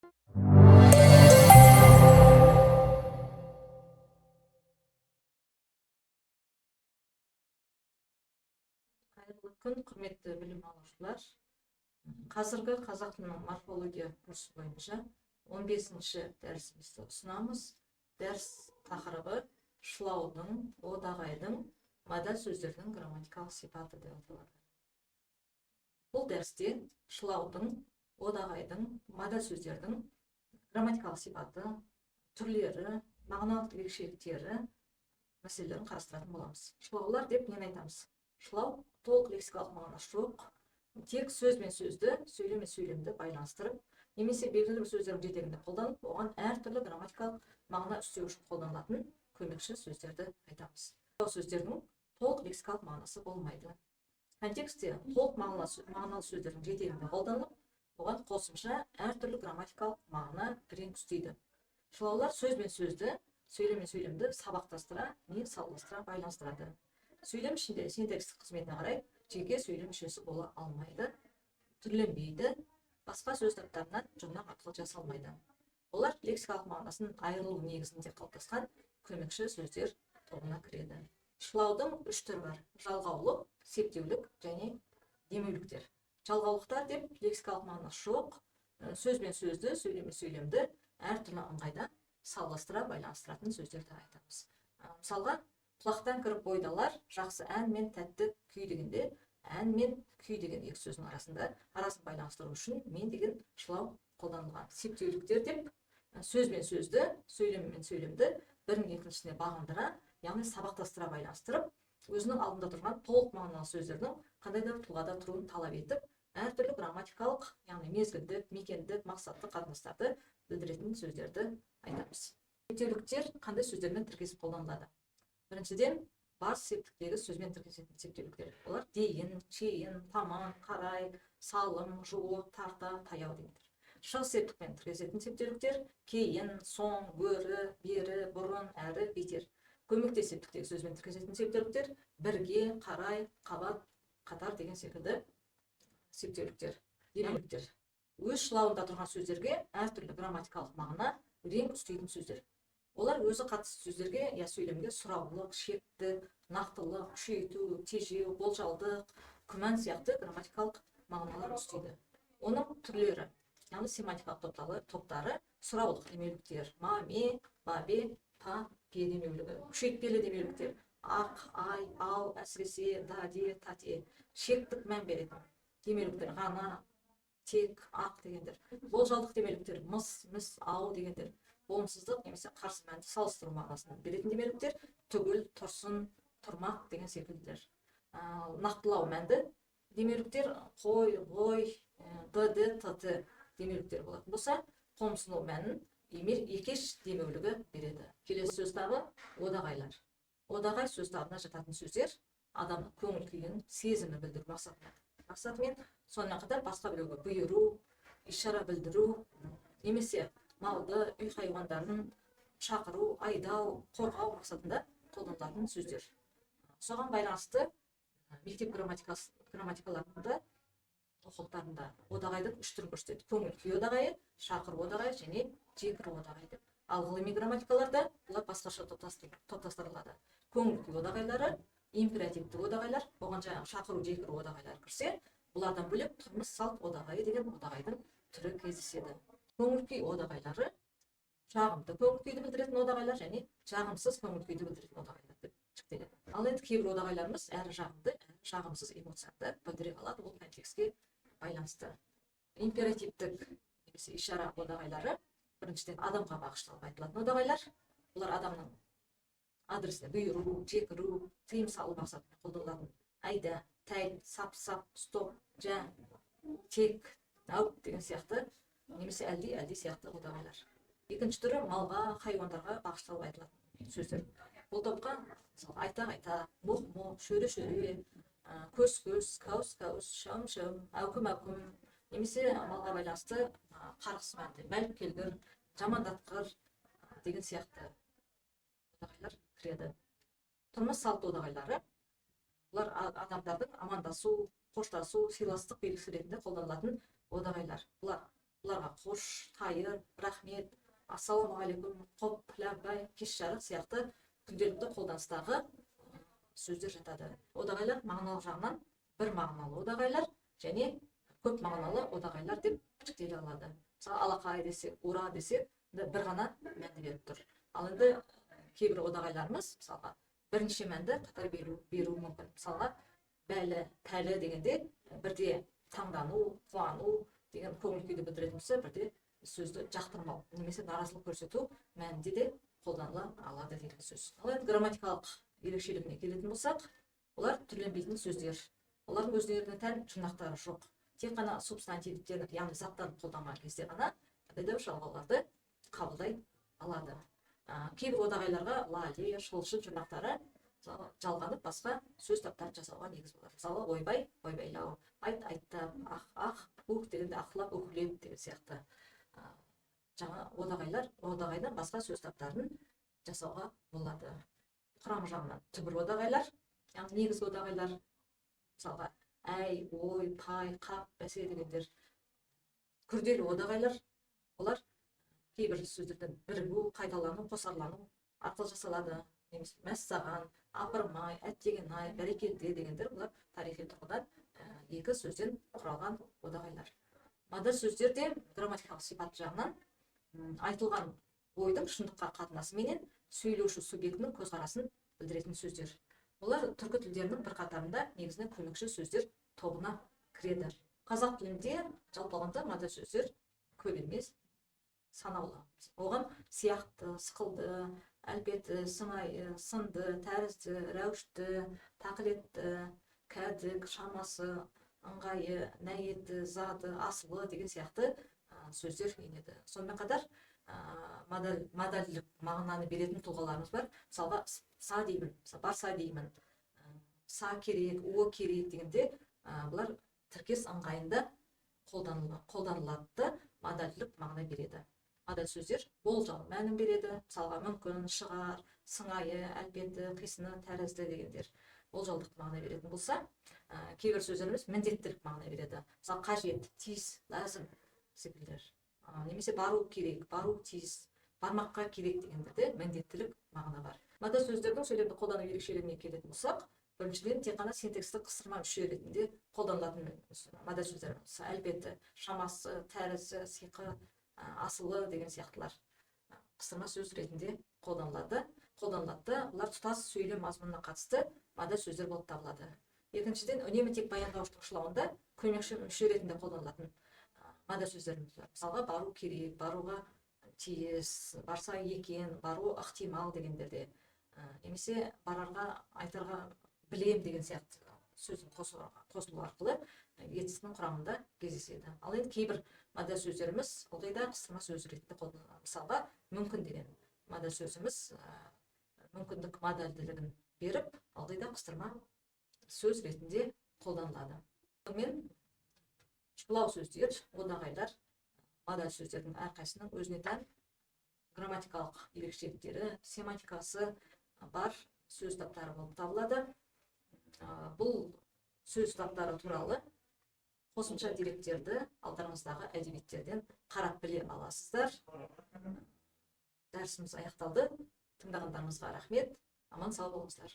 Қайырлы күн, құрметті білім алушылар. Қазіргі қазақ тілінің морфология курсы бойынша 15-ші дәрісімізді ұсынамыз. Дәріс тақырыбы шылаудың, одағайдың, модаль сөздердің грамматикалық сипаты деп аталады. Бұл дәрісте шылаудың, одағайдың, модаль сөздердің грамматикалық сипаты, түрлері, мағыналық ерекшеліктері мәселелерін қарастыратын боламыз. Шылаулар деп нені айтамыз? Шылау толық лексикалық мағынасы жоқ, тек сөз бен сөзді, сөйлем мен сөйлемді байланыстырып, немесе белгілі бір сөздердің жетегінде қолданып, оған әртүрлі грамматикалық мағына үстеу үшін қолданылатын көмекші сөздерді айтамыз. Бұл сөздердің толық лексикалық мағынасы болмайды. Контекстте толық мағыналы сөздердің жетегінде қолданылып, оған қосымша әртүрлі грамматикалық мағына реңк үстейді. Шылаулар сөз бен сөзді, сөйлем мен сөйлемді сабақтастыра, не салғастыра байланыстырады. Сөйлем ішінде синтаксистік қызметіне қарай жеке сөйлем мүшесі бола алмайды, түрленбейді, басқа сөз таптарынан жұрнақ арқылы жасалмайды. Олар лексикалық мағынасын айырылу негізінде қалыптасқан көмекші сөздер тобына кіреді. Шылаудың үш түрі бар: жалғаулық, септеулік және демеуліктер. Жалғаулықтар деп лексикалық мағынасы жоқ, сөз бен сөзді, сөйлем мен сөйлемді әртүрлі ыңғайда салғастыра байланыстыратын сөздерді айтамыз. Мысалға, құлақтан кіріп бойдалар, жақсы ән мен тәтті күй дегенде, ән мен күй деген екі сөздің арасын байланыстыру үшін мен деген шылау қолданылған. Септеуліктер деп сөз бен сөзді, сөйлем мен сөйлемді бірінің екіншісіне бағындыра, яғни сабақтастыра байланыстырып, өзінің алдында тұрған толық мағыналы сөздердің қандай да бір тұлғада тұруын талап етіп, әртүрлі грамматикалық, яғни мезгілдік, мекендік, мақсаттық қатынастарды білдіретін сөздерді айтамыз. Септеуліктер қандай сөздермен тіркесіп қолданылады? Біріншіден, бар септіктегі сөзбен тіркесетін септеуліктер. Олар дейін, шейін, таман, қарай, салым, жуық, тарта, таяу дегендер. Шығыс септікпен тіркесетін септеуліктер кейін, соң, гөрі, бері, бұрын, әрі, бетер. Көмекте септіктегі сөзбен тіркесетін септеуліктер бірге, қарай, қабат, қатар деген секілді септеуліктер. Демеуліктер. Өз шылауында тұрған сөздерге әртүрлі грамматикалық мағына, реңк үстейтін сөздер. Олар өзі қатысты сөздерге, я сөйлемге сұраулық, шекті, нақтылық, күшейту, тежеу, болжалдық, күмән сияқты грамматикалық мағыналар үстейді. Оның түрлері, яғни семантикалық топтары: сұраулық демеуліктер, ме, бе, па, пе демеулігі, күшейтпелі демеуліктер, ақ, ай, ал, әсіресе, де, тате, шектік мән беретін демеуліктер, ғана, тек, ақ дегендер. Болжалдық демеуліктер, міс, ау дегендер. Болымсыздық немесе қарсы мәнді салыстыру мағынасын беретін демеуліктер, түгіл, тұрсын, тұрмақ деген секілділер. Нақтылау мәнді демеуліктер қой, т демеуліктер болатын болса, қомсыну мәнін екеш демеулігі береді. Келесі сөз табы одағайлар. Одағай сөз табына жататын сөздер адамның көңіл күйін, сезімі білдіру мақсатымен, сонымен қатар басқа біреуге бұйыру, ишара білдіру, немесе малды, үй хайуандарын шақыру, айдау, қорғау мақсатында қолданылатын сөздер. Соған байланысты мектеп грамматикаларында, оқулықтарында одағайдың үш түрін көрсетеді: көңіл күй одағайы, шақыру одағайы және жекіру одағайы. Ал ғылыми грамматикаларда бұлар басқаша топтастырылады. Көңіл күй одағайлары, императивті одағайлар, оған жаңағы шақыру, жекіру одағайлар кірсе, бұлардан бөлек тұрмыс салт одағайы деген одағайдың түрі кездеседі. Көңіл күй одағайлары жағымды көңіл күйді білдіретін одағайлар және жағымсыз көңіл күйді білдіретін одағайлар деп жіктеледі. Ал енді кейбір одағайларымыз әрі жағымды, әрі жағымсыз эмоцияны білдіре алады, ол контекстке байланысты. Императивтік немесе ишара одағайлары біріншіден адамға бағышталып айтылатын одағайлар. Бұлар адамның адресіне бұйыру, жекіру, тыйым салу мақсатында қолданылатын айда, тәй, сап, стоп, жә, тек, әуп деген сияқты, немесе әлди сияқты одағайлар. Екінші түрі малға, хайуандарға бағышталып айтылатын сөздер. Бұл топқа айта, мұқ, шөре, көз, каус, шам, әукім, немесе малға байланысты қарғыс мәнді, мәлік келгір, жамандатқыр деген сияқты одағайлар кіреді. Тұрмыс салт одағайлары, бұлар адамдардың амандасу, қоштасу, сыйластық белгісі ретінде қолданылатын одағайлар. Бұлар Бұларға қош, қайыр, рахмет, ассалаумағалейкум, құп, ләббай, кеш жарық сияқты күнделікті қолданыстағы сөздер жатады. Одағайлар мағыналық жағынан бір мағыналы одағайлар және көп мағыналы одағайлар деп жіктеле алады. Мысалы, алақай десек, ура десек, бір ғана мәнді беріп тұр. Ал енді кейбір одағайларымыз, мысалға, бірнеше мәнді қатар беруі мүмкін. Мысалға, бәлі, пәлі дегенде бірде таңдану, қуану деген көңіл күйді білдіретін болса, бірде сөзді жақтырмау немесе наразылық көрсету мәнінде де қолданыла алады деген сөз. Ал енді грамматикалық ерекшелігіне келетін болсақ, олар түрленбейтін сөздер. Олардың өздеріне тән жұрнақтары жоқ. Тек қана субстантивтерді, яғни заттарды қолданған кезде ғана қандай жалғауларды қабылдай алады. Кейбір одағайларға ладе, шылшыл жұрнақтары жалғанып басқа сөз таптарын жасауға негіз болады. Мысалы, ойбай, ойбайлау, айт, айттап, ах, ух дегенде ақылап, үхлеп деген сияқты. Жаңа одағайдан басқа сөз таптарын жасауға болады. Құрамы жағынан түбір одағайлар, яғни негізгі одағайлар, мысалға, әй, ой, пай, қап, бәсе дегендер. Күрделі одағайлар, олар кейбір сөздерден бірігу, қайталану, қосарлану арқылы жасалады. Немесе мәссаған, апырмай, әттеген-ай, бәрекелде дегендер, бұлар тарихи тұрғыдан екі сөзден құралған одағайлар. Модаль сөздер де грамматикалық сипат жағынан айтылған ойдың шындыққа қатынасы менен сөйлеуші субъектінің көзқарасын білдіретін сөздер. Олар түркі тілдерінің бір қатарында негізінен көмекші сөздер тобына кіреді. Қазақ тілінде жалпы алғанда модаль сөздер көп емес, санаулы. Оған сияқты, сықылды, әлпеті, сыңайы, сынды, тәрізді, рәушті, тақылетті, кәдік, шамасы, ыңғайы, нәйеті, заты, асылы деген сияқты сөздер енеді. Сонымен қатар модальдік мағынаны беретін тұлғаларымыз бар. Мысалға, са деймін, барса деймін, са керек, о керек дегенде, бұлар тіркес ыңғайында қолданылады, модальдік мағына береді. Модаль сөздер болжал мәнін береді. Мысалға, мүмкін, шығар, сыңайы, әлпеті, қисыны, тәрізді дегендер болжалдық мағына беретін болса, кейбір сөздеріміз міндеттілік мағына береді. Мысалы, қажет, тиіс, ләзім секілдер. Немесе бару керек, бару тиіс, бармаққа керек дегендерде міндеттілік мағына бар. Модаль сөздердің сөйлемді қолдану ерекшелігіне келетін болсақ, біріншіден тек қана синтекстік қыстырма мүше ретінде қолданылатын модаль сөздер. Әлпеті, шамасы, тәрізі, сиқы, асылы деген сияқтылар қыстырма сөз ретінде қолданылады. Бұлар тұтас сөйлем мазмұнына қатысты модаль сөздер болып табылады. Екіншіден, үнемі тек баяндауыштықшылауында көмекші мүше ретінде қолданылатын модаль сөздеріміз бар. Мысалға, бару керек, баруға тиіс, барса екен, бару ықтимал дегендерде. Немесе барарға, айтарға білем деген сияқты сөздің қосылу арқылы етістің құрамында кездеседі. Ал енді кейбір модаль сөздеріміз ылғи да қыстырма сөз ретінде қолданылады. Мысалға, мүмкін деген модаль сөзіміз мүмкіндік модальділігін беріп, ылғи да қыстырма сөз ретінде қолданылады. Мен шұғылау сөздер, одағайлар, модаль сөздердің әрқайсының өзіне тән грамматикалық ерекшеліктері, семантикасы бар сөз таптары болып табылады. Бұл сөз таптары туралы қосымша деректерді алдарыңыздағы әдебиеттерден қарап біле аласыздар. Дәрісіміз аяқталды. Тыңдағандарыңызға рахмет. Аман сау болыңыздар.